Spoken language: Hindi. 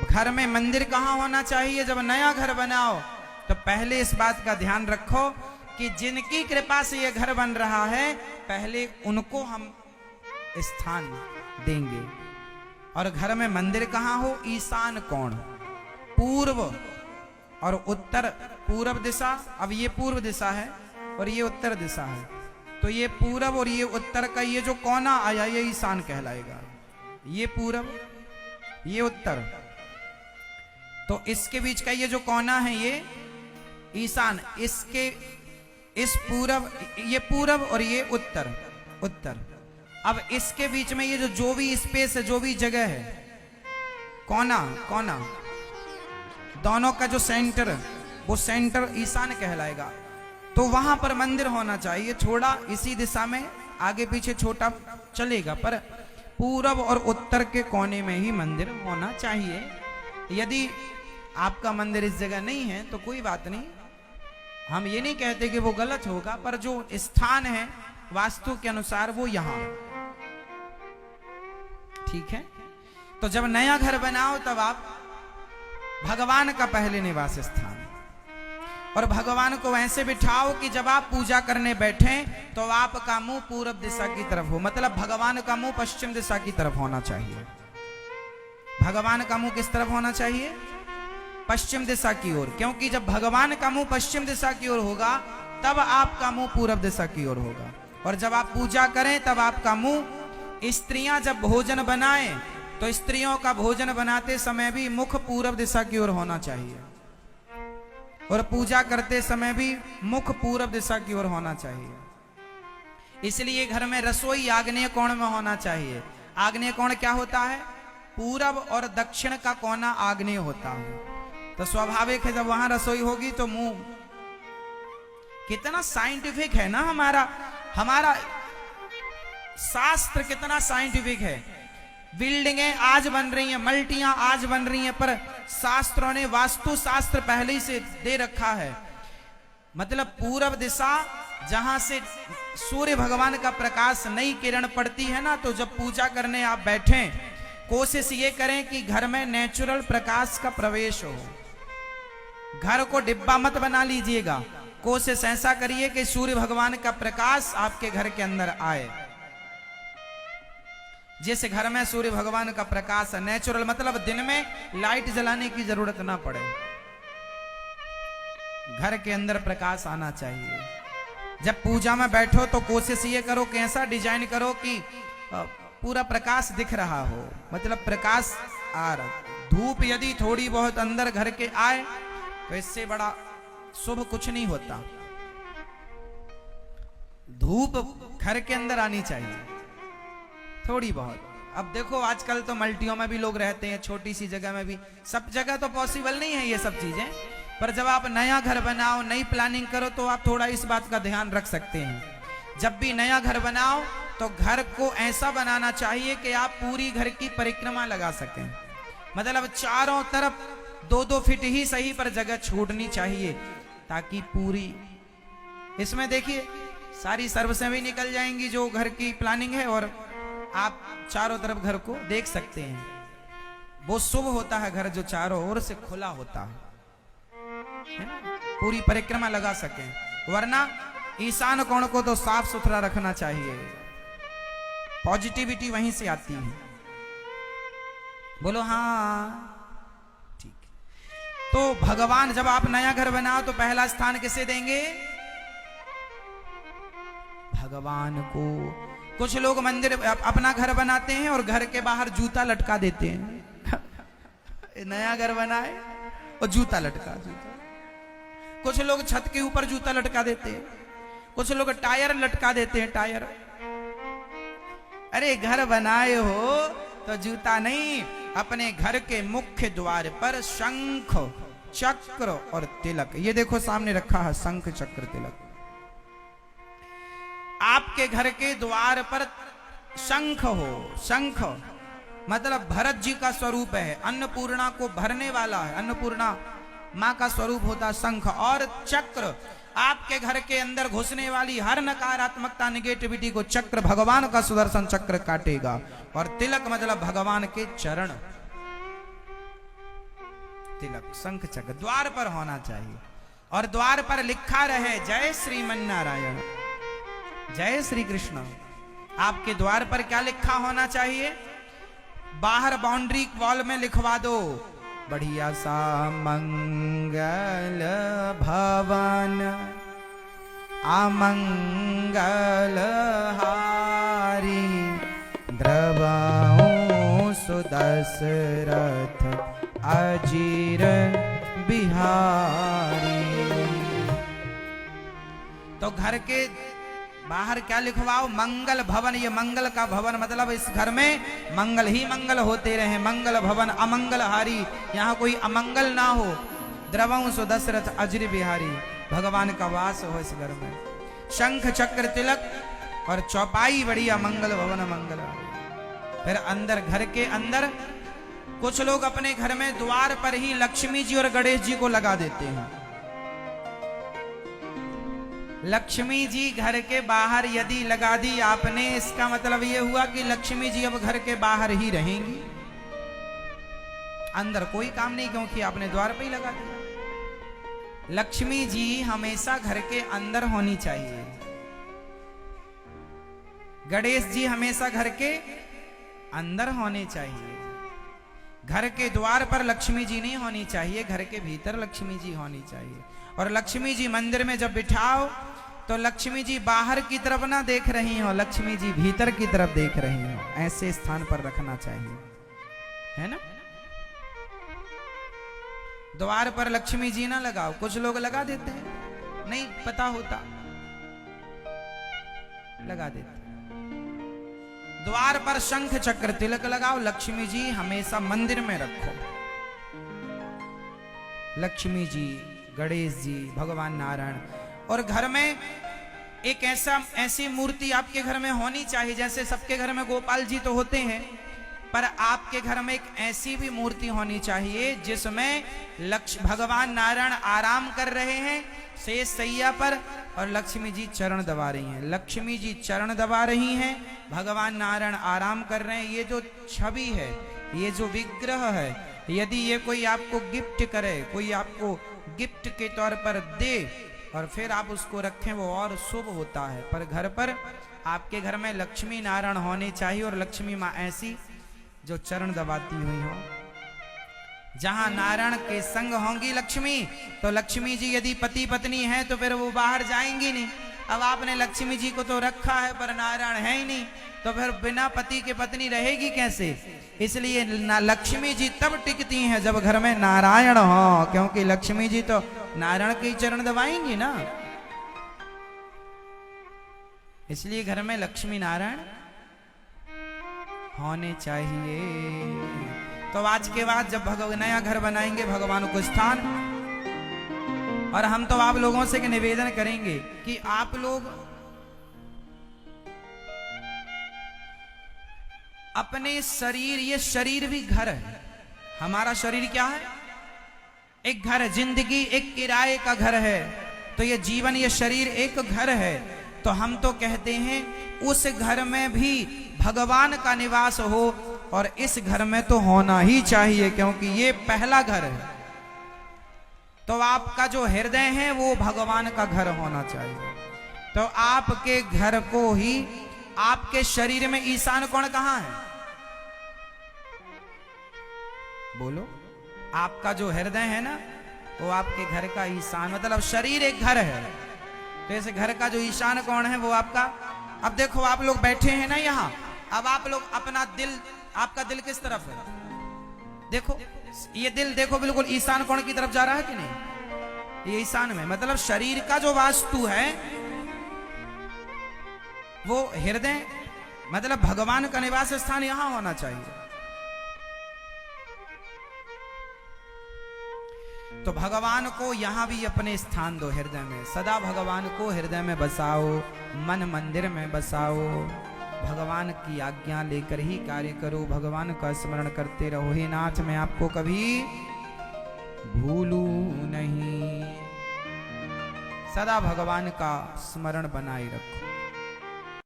घर में मंदिर कहाँ होना चाहिए? जब नया घर बनाओ तो पहले इस बात का ध्यान रखो कि जिनकी कृपा से यह घर बन रहा है पहले उनको हम स्थान देंगे। और घर में मंदिर कहाँ हो? ईशान कोण, पूर्व और उत्तर। पूर्व दिशा, अब ये पूर्व दिशा है और ये उत्तर दिशा है, तो ये पूर्व और ये उत्तर का ये जो कोना आया ये ईशान कहलाएगा। ये पूर्व, ये उत्तर, तो इसके बीच का ये जो कोना है ये ईशान। इसके इस पूर्व, ये पूर्व और ये उत्तर, उत्तर। अब इसके बीच में ये जो भी स्पेस है, जो भी जगह है, कोना, कोना, दोनों का जो सेंटर, वो सेंटर ईशान कहलाएगा। तो वहां पर मंदिर होना चाहिए। थोड़ा इसी दिशा में आगे पीछे छोटा चलेगा, पर पूरब और उत्तर के कोने में ही मंदिर होना चाहिए। यदि आपका मंदिर इस जगह नहीं है तो कोई बात नहीं, हम ये नहीं कहते कि वो गलत होगा, पर जो स्थान है वास्तु के अनुसार वो यहां, ठीक है। तो जब नया घर बनाओ तब आप भगवान का पहले निवास स्थान, और भगवान को ऐसे बिठाओ कि जब आप पूजा करने बैठे तो आपका मुंह पूरब दिशा की तरफ हो, मतलब भगवान का मुंह पश्चिम दिशा की तरफ होना चाहिए। भगवान का मुंह किस तरफ होना चाहिए? पश्चिम दिशा की ओर, क्योंकि जब भगवान का मुंह पश्चिम दिशा की ओर होगा तब आपका मुंह पूरब दिशा की ओर होगा। और जब आप पूजा करें तब आपका मुंह, स्त्रियां जब भोजन बनाएं तो स्त्रियों का भोजन बनाते समय भी मुख पूरब दिशा की ओर होना चाहिए, और पूजा करते समय भी मुख पूरब दिशा की ओर होना चाहिए। इसलिए घर में रसोई आग्नेय कोण में होना चाहिए। आग्नेय कोण क्या होता है? पूरब और दक्षिण का कोना आग्नेय होता है। तो स्वाभाविक है जब वहां रसोई होगी तो मुंह, कितना साइंटिफिक है ना हमारा शास्त्र, कितना साइंटिफिक है। बिल्डिंगें आज बन रही हैं, मल्टियां आज बन रही हैं, पर शास्त्रों ने वास्तु शास्त्र पहले ही से दे रखा है। मतलब पूरब दिशा, जहां से सूर्य भगवान का प्रकाश, नई किरण पड़ती है ना, तो जब पूजा करने आप बैठें कोशिश ये करें कि घर में नेचुरल प्रकाश का प्रवेश हो। घर को डिब्बा मत बना लीजिएगा, कोशिश ऐसा करिए कि सूर्य भगवान का प्रकाश आपके घर के अंदर आए। जिस घर में सूर्य भगवान का प्रकाश है, नेचुरल मतलब दिन में लाइट जलाने की जरूरत ना पड़े, घर के अंदर प्रकाश आना चाहिए। जब पूजा में बैठो तो कोशिश ये करो कि ऐसा डिजाइन करो कि पूरा प्रकाश दिख रहा हो, मतलब प्रकाश आ रहा। धूप यदि थोड़ी बहुत अंदर घर के आए तो इससे बड़ा शुभ कुछ नहीं होता। धूप घर के अंदर आनी चाहिए थोड़ी बहुत। अब देखो आजकल तो मल्टियों में भी लोग रहते हैं, छोटी सी जगह में भी, सब जगह तो पॉसिबल नहीं है ये सब चीजें, पर जब आप नया घर बनाओ, नई प्लानिंग करो तो आप थोड़ा इस बात का ध्यान रख सकते हैं। जब भी नया घर बनाओ तो घर को ऐसा बनाना चाहिए कि आप पूरी घर की परिक्रमा लगा सकें, मतलब चारों तरफ 2-2 फीट ही सही पर जगह छोड़नी चाहिए, ताकि पूरी, इसमें देखिए सारी सर्विसें भी निकल जाएंगी जो घर की प्लानिंग है, और आप चारों तरफ घर को देख सकते हैं। वो शुभ होता है घर जो चारों ओर से खुला होता है ना, पूरी परिक्रमा लगा सकें। वरना ईशान कोण को तो साफ सुथरा रखना चाहिए, पॉजिटिविटी वहीं से आती है। बोलो हाँ, ठीक। तो भगवान, जब आप नया घर बनाओ तो पहला स्थान किसे देंगे? भगवान को। कुछ लोग मंदिर, अपना घर बनाते हैं और घर के बाहर जूता लटका देते हैं। नया घर बनाए और जूता लटका, कुछ लोग छत के ऊपर जूता लटका देते हैं, कुछ लोग टायर लटका देते हैं, टायर। अरे घर बनाए हो तो जूता नहीं, अपने घर के मुख्य द्वार पर शंख, चक्र और तिलक, ये देखो सामने रखा है शंख, चक्र, तिलक। आपके घर के द्वार पर शंख हो, शंख मतलब भरत जी का स्वरूप है, अन्नपूर्णा को भरने वाला है, अन्नपूर्णा माँ का स्वरूप होता शंख। और चक्र, आपके घर के अंदर घुसने वाली हर नकारात्मकता, निगेटिविटी को चक्र, भगवान का सुदर्शन चक्र काटेगा। और तिलक मतलब भगवान के चरण, तिलक शंख चक्र द्वार पर होना चाहिए, और द्वार पर लिखा रहे जय श्रीमन नारायण, जय श्री कृष्ण। आपके द्वार पर क्या लिखा होना चाहिए? बाहर बाउंड्री वॉल में लिखवा दो बढ़िया सा मंगल भवन अमंगल हारी द्रवाऊं सुदशरथ अजीर बिहारी। तो घर के बाहर क्या लिखवाओ? मंगल भवन। ये मंगल का भवन मतलब इस घर में मंगल ही मंगल होते रहे। मंगल भवन अमंगल हारी, यहाँ कोई अमंगल ना हो। द्रवंश दशरथ अजर बिहारी, भगवान का वास हो इस घर में। शंख चक्र तिलक और चौपाई बढ़िया मंगल भवन मंगल हारी। फिर अंदर, घर के अंदर कुछ लोग अपने घर में द्वार पर ही लक्ष्मी जी और गणेश जी को लगा देते हैं। लक्ष्मी जी घर के बाहर यदि लगा दी आपने, इसका मतलब यह हुआ कि लक्ष्मी जी अब घर के बाहर ही रहेंगी, अंदर कोई काम नहीं, क्योंकि आपने द्वार पे ही लगा दिया। लक्ष्मी जी हमेशा घर के अंदर होनी चाहिए। गणेश जी हमेशा घर के अंदर होने चाहिए। घर के द्वार पर लक्ष्मी जी नहीं होनी चाहिए, घर के भीतर लक्ष्मी जी होनी चाहिए। और लक्ष्मी जी मंदिर में जब बिठाओ तो लक्ष्मी जी बाहर की तरफ ना देख रही हो, लक्ष्मी जी भीतर की तरफ देख रही हो, ऐसे स्थान पर रखना चाहिए, है ना। द्वार पर लक्ष्मी जी ना लगाओ, कुछ लोग लगा देते हैं, नहीं पता होता लगा देते। द्वार पर शंख चक्र तिलक लगाओ, लक्ष्मी जी हमेशा मंदिर में रखो। लक्ष्मी जी, गणेश जी, भगवान नारायण। और घर में एक ऐसी मूर्ति आपके घर में होनी चाहिए, जैसे सबके घर में गोपाल जी तो होते हैं, पर आपके घर में एक ऐसी भी मूर्ति होनी चाहिए जिसमें भगवान नारायण आराम कर रहे हैं शेष सैया पर, और लक्ष्मी जी चरण दबा रही हैं। लक्ष्मी जी चरण दबा रही हैं, भगवान नारायण आराम कर रहे हैं। ये जो छवि है, ये जो विग्रह है, यदि ये कोई आपको गिफ्ट करे, कोई आपको गिफ्ट के तौर पर दे और फिर आप उसको रखें, वो और शुभ होता है। पर घर पर, आपके घर में लक्ष्मी नारायण होने चाहिए, और लक्ष्मी माँ ऐसी जो चरण दबाती हुई हो। जहां नारायण के संग होंगी लक्ष्मी, तो लक्ष्मी जी यदि पति पत्नी है तो फिर वो बाहर जाएंगी नहीं। अब आपने लक्ष्मी जी को तो रखा है पर नारायण है ही नहीं, तो फिर बिना पति के पत्नी रहेगी कैसे। इसलिए लक्ष्मी जी तब टिकती हैं जब घर में नारायण हो, क्योंकि लक्ष्मी जी तो नारायण के चरण दबाएंगी ना। इसलिए घर में लक्ष्मी नारायण होने चाहिए। तो आज के बाद जब नया घर बनाएंगे भगवान को स्थान, और हम तो आप लोगों से निवेदन करेंगे कि आप लोग अपने शरीर, ये शरीर भी घर है, हमारा शरीर क्या है? एक घर है। जिंदगी एक किराए का घर है, तो ये जीवन, ये शरीर एक घर है। तो हम तो कहते हैं उस घर में भी भगवान का निवास हो, और इस घर में तो होना ही चाहिए, क्योंकि ये पहला घर है। तो आपका जो हृदय है वो भगवान का घर होना चाहिए। तो आपके घर को ही, आपके शरीर में ईशान कोण कहां है? बोलो। आपका जो हृदय है ना, वो आपके घर का ईशान, मतलब शरीर एक घर है, तो इस घर का जो ईशान कोण है वो आपका। अब देखो आप लोग बैठे हैं ना यहाँ, अब आप लोग अपना दिल, आपका दिल किस तरफ है? देखो ये दिल देखो बिल्कुल ईशान कोण की तरफ जा रहा है कि नहीं? ये ईशान में, मतलब शरीर का जो वास्तु है वो हृदय, मतलब भगवान का निवास स्थान यहां होना चाहिए। तो भगवान को यहां भी अपने स्थान दो हृदय में। सदा भगवान को हृदय में बसाओ, मन मंदिर में बसाओ, भगवान की आज्ञा लेकर ही कार्य करो, भगवान का स्मरण करते रहो। हे नाथ, मैं आपको कभी भूलूं नहीं। सदा भगवान का स्मरण बनाए रखो।